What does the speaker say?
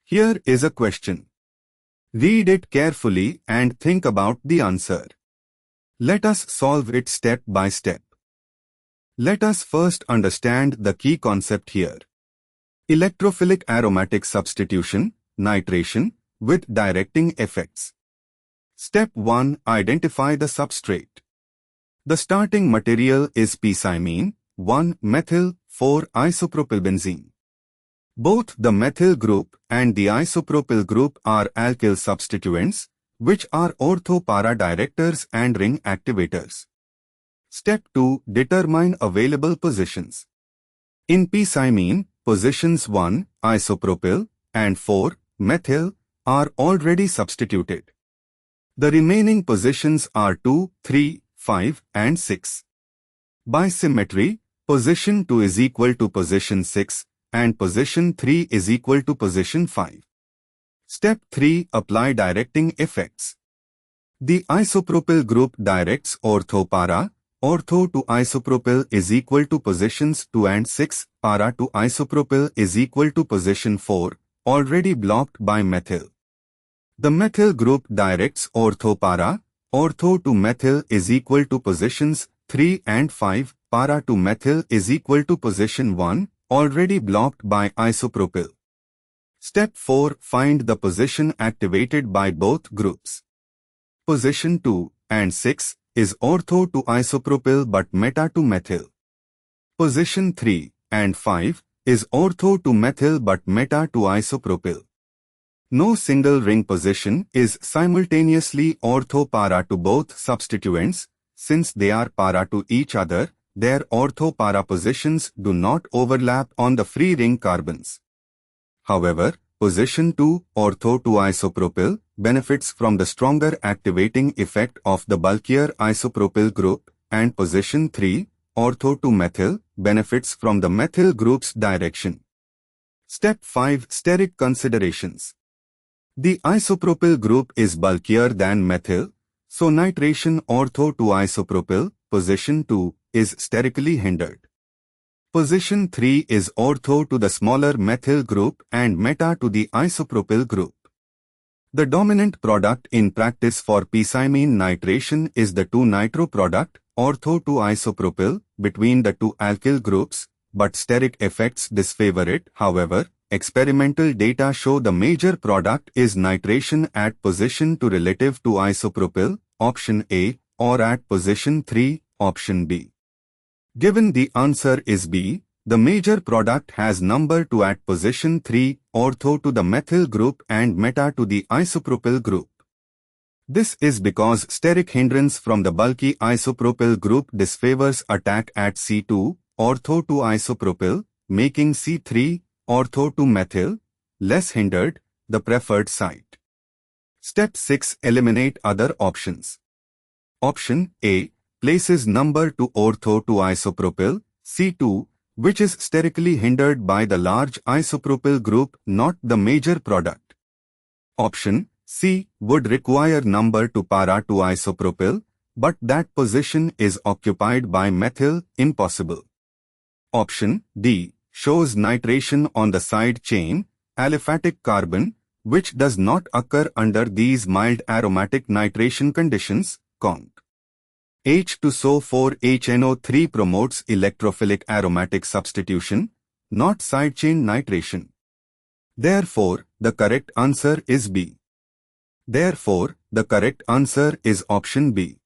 Here is a question. Read it carefully and think about the answer. Let us solve it step by step. Let us first understand the key concept here. Electrophilic aromatic substitution, nitration, with directing effects. Step 1. Identify the substrate. The starting material is p-cymene, 1-methyl-4-isopropylbenzene. Both the methyl group and the isopropyl group are alkyl substituents, which are ortho-para directors and ring activators. Step 2. Determine available positions. In p-cymene, positions 1, isopropyl, and 4, methyl, are already substituted. The remaining positions are 2, 3, 5, and 6. By symmetry, position 2 is equal to position 6, and position 3 is equal to position 5. Step 3. Apply directing effects. The isopropyl group directs ortho-para. Ortho to isopropyl is equal to positions 2 and 6, para to isopropyl is equal to position 4, already blocked by methyl. The methyl group directs ortho-para. Ortho to methyl is equal to positions 3 and 5, para to methyl is equal to position 1, already blocked by isopropyl. Step 4. Find the position activated by both groups. Position 2 and 6 is ortho to isopropyl but meta to methyl. Position 3 and 5 is ortho to methyl but meta to isopropyl. No single ring position is simultaneously ortho-para to both substituents. Since they are para to each other, their ortho-para positions do not overlap on the free ring carbons. However, position 2, ortho to isopropyl, benefits from the stronger activating effect of the bulkier isopropyl group, and position 3, ortho to methyl, benefits from the methyl group's direction. Step 5. Steric considerations. The isopropyl group is bulkier than methyl, so nitration ortho to isopropyl, position 2, is sterically hindered. Position 3 is ortho to the smaller methyl group and meta to the isopropyl group. The dominant product in practice for p-cymene nitration is the 2-nitro product, ortho to isopropyl, between the two alkyl groups, but steric effects disfavor it. However, experimental data show the major product is nitration at position 2 relative to isopropyl, option A, or at position 3, option B. Given the answer is B, the major product has number 2 at position 3, ortho to the methyl group and meta to the isopropyl group. This is because steric hindrance from the bulky isopropyl group disfavors attack at C2, ortho to isopropyl, making C3, ortho to methyl, less hindered, the preferred site. Step 6. Eliminate other options. Option A places number 2 ortho to isopropyl, C2, which is sterically hindered by the large isopropyl group, not the major product. Option C would require number 2 para to isopropyl, but that position is occupied by methyl, impossible. Option D shows nitration on the side chain, aliphatic carbon, which does not occur under these mild aromatic nitration conditions, conc. H2SO4HNO3 promotes electrophilic aromatic substitution, not side chain nitration. Therefore, the correct answer is B. Therefore, the correct answer is option B.